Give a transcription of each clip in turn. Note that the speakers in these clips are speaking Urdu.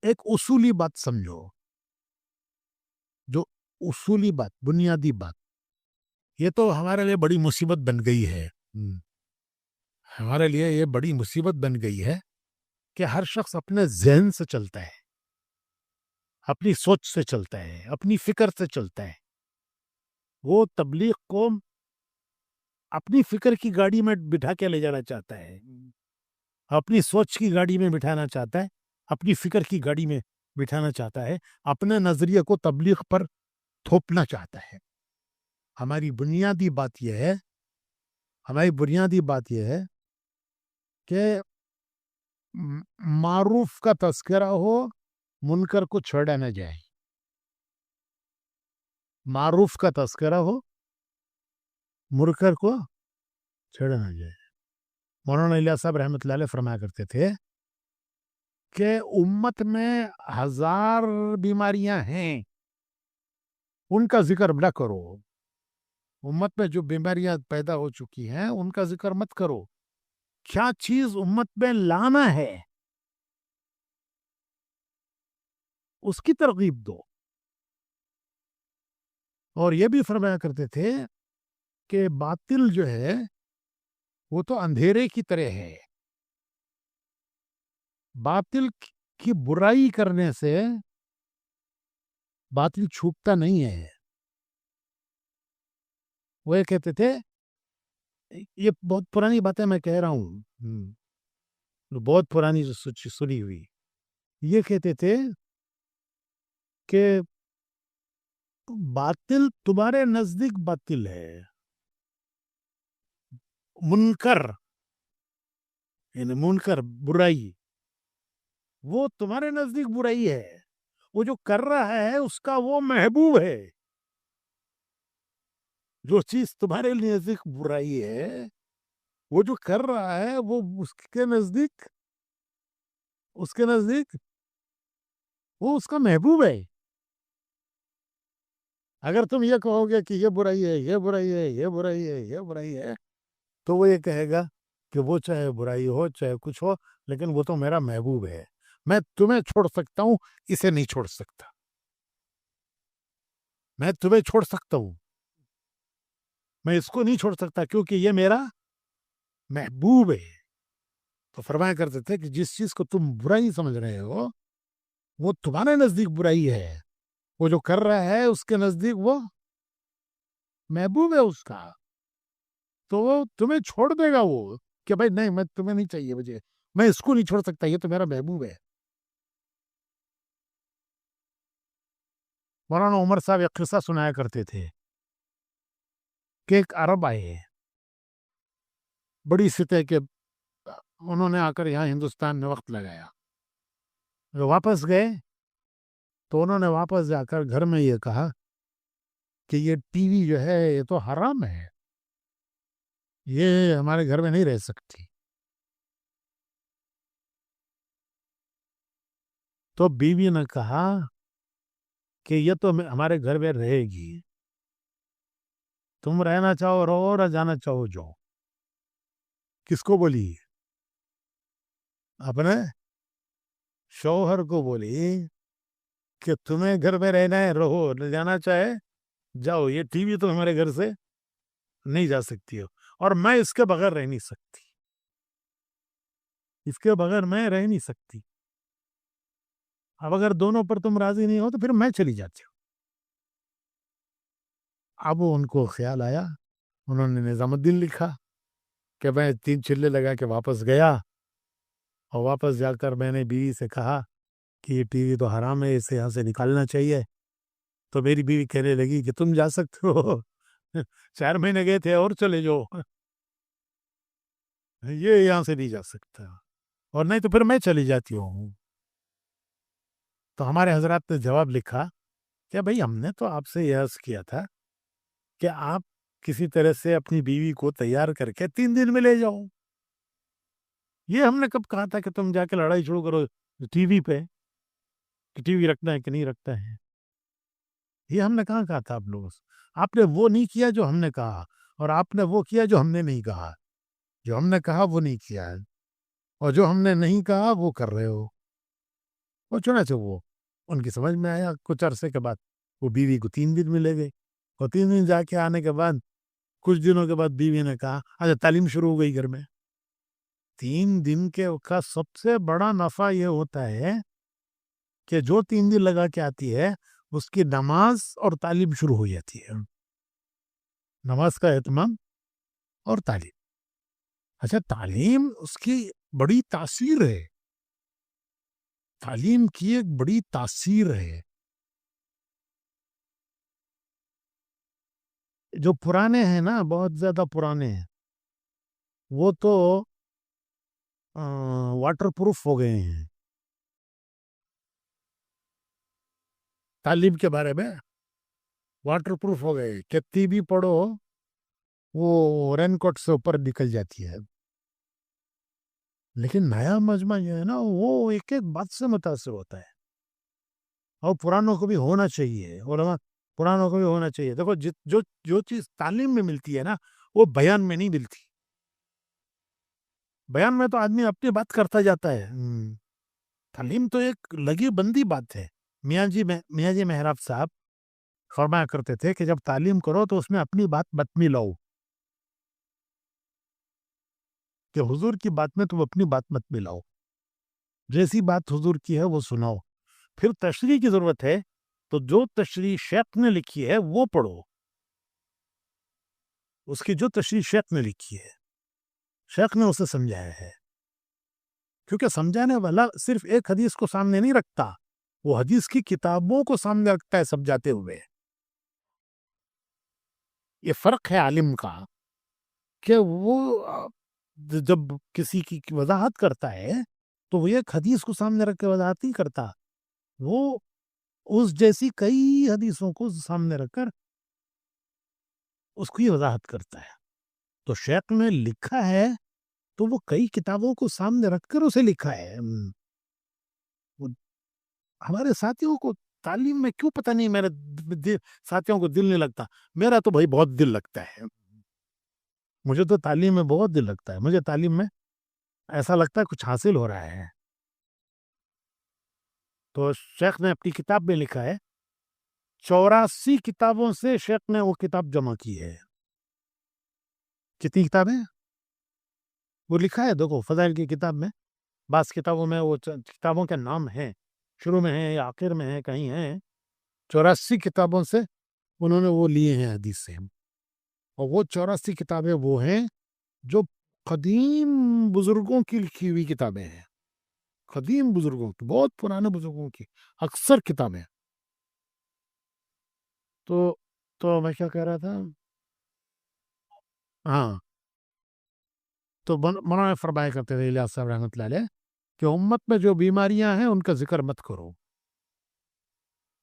ایک اصولی بات سمجھو، جو اصولی بات، بنیادی بات، یہ تو ہمارے لیے بڑی مصیبت بن گئی ہے. ہمارے لیے یہ بڑی مصیبت بن گئی ہے کہ ہر شخص اپنے ذہن سے چلتا ہے، اپنی سوچ سے چلتا ہے، اپنی فکر سے چلتا ہے. وہ تبلیغ کو اپنی فکر کی گاڑی میں بٹھا کے لے جانا چاہتا ہے، اپنی سوچ کی گاڑی میں بٹھانا چاہتا ہے، اپنی فکر کی گاڑی میں بٹھانا چاہتا ہے، اپنے نظریے کو تبلیغ پر تھوپنا چاہتا ہے. ہماری بنیادی بات یہ ہے کہ معروف کا تذکرہ ہو، منکر کو چھوڑا نہ جائے. معروف کا تذکرہ ہو، منکر کو چھوڑا نہ جائے. مولانا الیاس صاحب رحمۃ اللہ علیہ فرمایا کرتے تھے کہ امت میں 1000 بیماریاں ہیں، ان کا ذکر نہ کرو. امت میں جو بیماریاں پیدا ہو چکی ہیں ان کا ذکر مت کرو. کیا چیز امت میں لانا ہے اس کی ترغیب دو. اور یہ بھی فرمایا کرتے تھے کہ باطل جو ہے وہ تو اندھیرے کی طرح ہے. باطل کی برائی کرنے سے باطل چھپتا نہیں ہے. وہ یہ کہتے تھے، یہ بہت پرانی باتیں میں کہہ رہا ہوں، بہت پرانی سنی ہوئی. یہ کہتے تھے کہ باطل تمہارے نزدیک باطل ہے، منکر یعنی منکر برائی، وہ تمہارے نزدیک برائی ہے. وہ جو کر رہا ہے اس کا وہ محبوب ہے. جو چیز تمہارے نزدیک برائی ہے وہ جو کر رہا ہے وہ اس کے نزدیک وہ اس کا محبوب ہے. اگر تم یہ کہو گے کہ یہ برائی ہے، یہ برائی ہے، یہ برائی ہے، یہ برائی ہے، تو وہ یہ کہے گا کہ وہ چاہے برائی ہو چاہے کچھ ہو لیکن وہ تو میرا محبوب ہے. میں تمہیں چھوڑ سکتا ہوں، اسے نہیں چھوڑ سکتا. میں تمہیں چھوڑ سکتا ہوں، میں اس کو نہیں چھوڑ سکتا کیونکہ یہ میرا محبوب ہے. تو فرمایا کرتے تھے کہ جس چیز کو تم برائی سمجھ رہے ہو وہ تمہارے نزدیک برائی ہے، وہ جو کر رہا ہے اس کے نزدیک وہ محبوب ہے اس کا. تو وہ تمہیں چھوڑ دے گا، وہ کہ بھائی نہیں، میں تمہیں نہیں چاہیے، مجھے میں اس کو نہیں چھوڑ سکتا، یہ تو میرا محبوب ہے. مولانا عمر صاحب ایک قصہ سنایا کرتے تھے کہ ایک عرب آئے بڑی سطح کے، انہوں نے آ کر یہاں ہندوستان میں وقت لگایا. وہ واپس گئے تو انہوں نے واپس جا کر گھر میں یہ کہا کہ یہ ٹی وی جو ہے یہ تو حرام ہے، یہ ہمارے گھر میں نہیں رہ سکتی. تو بیوی نے کہا کہ یہ تو ہمارے گھر میں رہے گی، تم رہنا چاہو رہو اور جانا چاہو جاؤ. کس کو بولی؟ اپنے شوہر کو بولی کہ تمہیں گھر میں رہنا ہے رہو، جانا چاہے جاؤ، یہ ٹی وی تو ہمارے گھر سے نہیں جا سکتی ہو، اور میں اس کے بغیر رہ نہیں سکتی، اس کے بغیر میں رہ نہیں سکتی. اب اگر دونوں پر تم راضی نہیں ہو تو پھر میں چلی جاتی ہوں. اب ان کو خیال آیا، انہوں نے نظام الدین لکھا کہ میں 3 چلے لگا کے واپس گیا، اور واپس جا کر میں نے بیوی سے کہا کہ یہ ٹی وی تو حرام ہے، اسے یہاں سے نکالنا چاہیے. تو میری بیوی کہنے لگی کہ تم جا سکتے ہو، 4 مہینے گئے تھے اور چلے جاؤ، یہ یہاں سے نہیں جا سکتا، اور نہیں تو پھر میں چلی جاتی ہوں. تو ہمارے حضرات نے جواب لکھا کہ بھائی ہم نے تو آپ سے یہ عرض کیا تھا کہ آپ کسی طرح سے اپنی بیوی کو تیار کر کے 3 دن میں لے جاؤ. یہ ہم نے کب کہا تھا کہ تم جا کے لڑائی شروع کرو ٹی وی پہ کہ ٹی وی رکھنا ہے کہ نہیں رکھتا ہے. یہ ہم نے کہا تھا آپ لوگوں سے. آپ نے وہ نہیں کیا جو ہم نے کہا، اور آپ نے وہ کیا جو ہم نے نہیں کہا. جو ہم نے کہا وہ نہیں کیا ہے، اور جو ہم نے نہیں کہا وہ کر رہے ہو. وہ چنانچہ وہ ان کی سمجھ میں آیا. کچھ عرصے کے بعد وہ بیوی کو 3 دن ملے گئے, اور 3 دن جا کے آنے کے بعد کچھ دنوں کے بعد بیوی نے کہا اچھا تعلیم شروع ہو گئی گھر میں. 3 دن کا سب سے بڑا نفع یہ ہوتا ہے کہ جو 3 دن لگا کے آتی ہے اس کی نماز اور تعلیم شروع ہو جاتی ہے. نماز کا اہتمام اور تعلیم. اچھا تعلیم اس کی بڑی تاثیر ہے, تعلیم کی ایک بڑی تاثیر ہے. جو پرانے ہیں نا, بہت زیادہ پرانے ہیں, وہ تو واٹر پروف ہو گئے ہیں تعلیم کے بارے میں. واٹر پروف ہو گئے, کتنی بھی پڑھو وہ رین کوٹ سے اوپر نکل جاتی ہے. لیکن نیا مجمع جو ہے نا, وہ ایک ایک بات سے متاثر ہوتا ہے, اور پرانوں کو بھی ہونا چاہیے. علماء پرانوں کو بھی ہونا چاہیے. دیکھو جو چیز تعلیم میں ملتی ہے نا, وہ بیان میں نہیں ملتی. بیان میں تو آدمی اپنی بات کرتا جاتا ہے. تعلیم تو ایک لگی بندی بات ہے. میاں جی محراب صاحب فرمایا کرتے تھے کہ جب تعلیم کرو تو اس میں اپنی بات مت ملاؤ, کہ حضور کی بات میں تم اپنی بات مت ملاؤ, جیسی بات حضور کی ہے وہ سناؤ. پھر تشریح کی ضرورت ہے تو جو تشریح شیخ نے لکھی ہے وہ پڑھو. اس کی جو تشریح شیخ نے لکھی ہے, شیخ نے اسے سمجھایا ہے. کیونکہ سمجھانے والا صرف ایک حدیث کو سامنے نہیں رکھتا, وہ حدیث کی کتابوں کو سامنے رکھتا ہے سمجھاتے ہوئے. یہ فرق ہے عالم کا, کہ وہ جب کسی کی وضاحت کرتا ہے تو وہ ایک حدیث کو سامنے رکھ کے وضاحت نہیں کرتا, وہ اس جیسی کئی حدیثوں کو سامنے رکھ کر اس کی وضاحت کرتا ہے. تو شیخ نے لکھا ہے تو وہ کئی کتابوں کو سامنے رکھ کر اسے لکھا ہے. ہمارے ساتھیوں کو تعلیم میں کیوں پتہ نہیں, میرے ساتھیوں کو دل نہیں لگتا. میرا تو بھائی بہت دل لگتا ہے, مجھے تو تعلیم میں بہت دل لگتا ہے. مجھے تعلیم میں ایسا لگتا ہے کچھ حاصل ہو رہا ہے. تو شیخ نے اپنی کتاب میں لکھا ہے, 84 کتابوں سے شیخ نے وہ کتاب جمع کی ہے. کتنی کتابیں وہ لکھا ہے؟ دیکھو فضائل کی کتاب میں بعض کتابوں میں وہ کتابوں کے نام ہیں, شروع میں ہیں یا آخر میں ہیں, کہیں ہیں. 84 کتابوں سے انہوں نے وہ لیے ہیں حدیث سے. اور وہ 84 کتابیں وہ ہیں جو قدیم بزرگوں کی لکھی ہوئی کتابیں ہیں, قدیم بزرگوں کی, بہت پرانے بزرگوں کی اکثر کتابیں. تو میں کیا کہہ رہا تھا, ہاں, تو مولانا فرمایا کرتے تھے الیاس صاحب رحمۃ اللہ علیہ کہ امت میں جو بیماریاں ہیں ان کا ذکر مت کرو.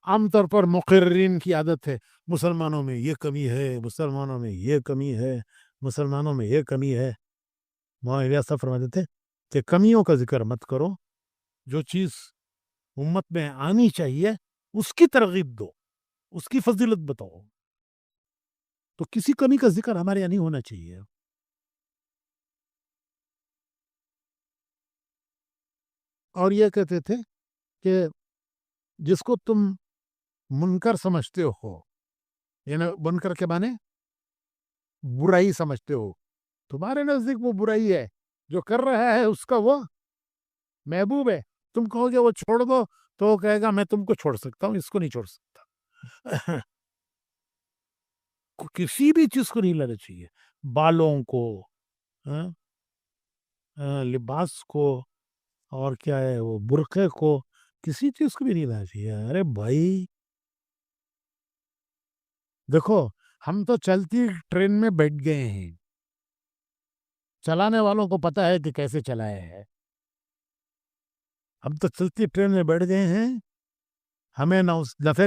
عام طور پر مقررین کی عادت ہے, مسلمانوں میں یہ کمی ہے, مسلمانوں میں یہ کمی ہے, مسلمانوں میں یہ کمی ہے. مولانا الیاس صاحب فرماتے تھے کہ کمیوں کا ذکر مت کرو, جو چیز امت میں آنی چاہیے اس کی ترغیب دو, اس کی فضیلت بتاؤ. تو کسی کمی کا ذکر ہمارے یہاں نہیں ہونا چاہیے. اور یہ کہتے تھے کہ جس کو تم منکر سمجھتے ہو, یعنی منکر کے معنی برائی سمجھتے ہو, تمہارے نزدیک وہ برائی ہے, جو کر رہا ہے اس کا وہ محبوب ہے. تم کہو گے وہ چھوڑ دو تو وہ کہے گا میں تم کو چھوڑ سکتا ہوں, اس کو نہیں چھوڑ سکتا. کسی بھی چیز کو نہیں لینا چاہیے, بالوں کو, لباس کو, اور کیا ہے وہ برقعے کو, کسی چیز کو بھی نہیں لینا چاہیے. ارے بھائی دیکھو, ہم تو چلتی ٹرین میں بیٹھ گئے ہیں, چلانے والوں کو پتا ہے کہ کیسے چلایا ہے. ہم تو چلتی ٹرین میں بیٹھ گئے ہیں, ہمیں نہ اس نفع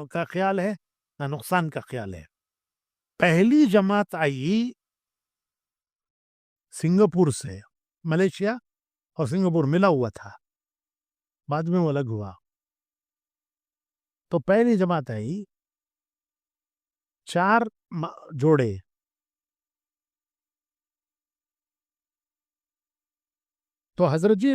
کا خیال ہے نہ نقصان کا خیال ہے. پہلی جماعت آئی سنگاپور سے, ملیشیا اور سنگاپور ملا ہوا تھا, بعد میں وہ الگ ہوا. تو پہلی جماعت آئی 4 جوڑے, تو حضرت جی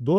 2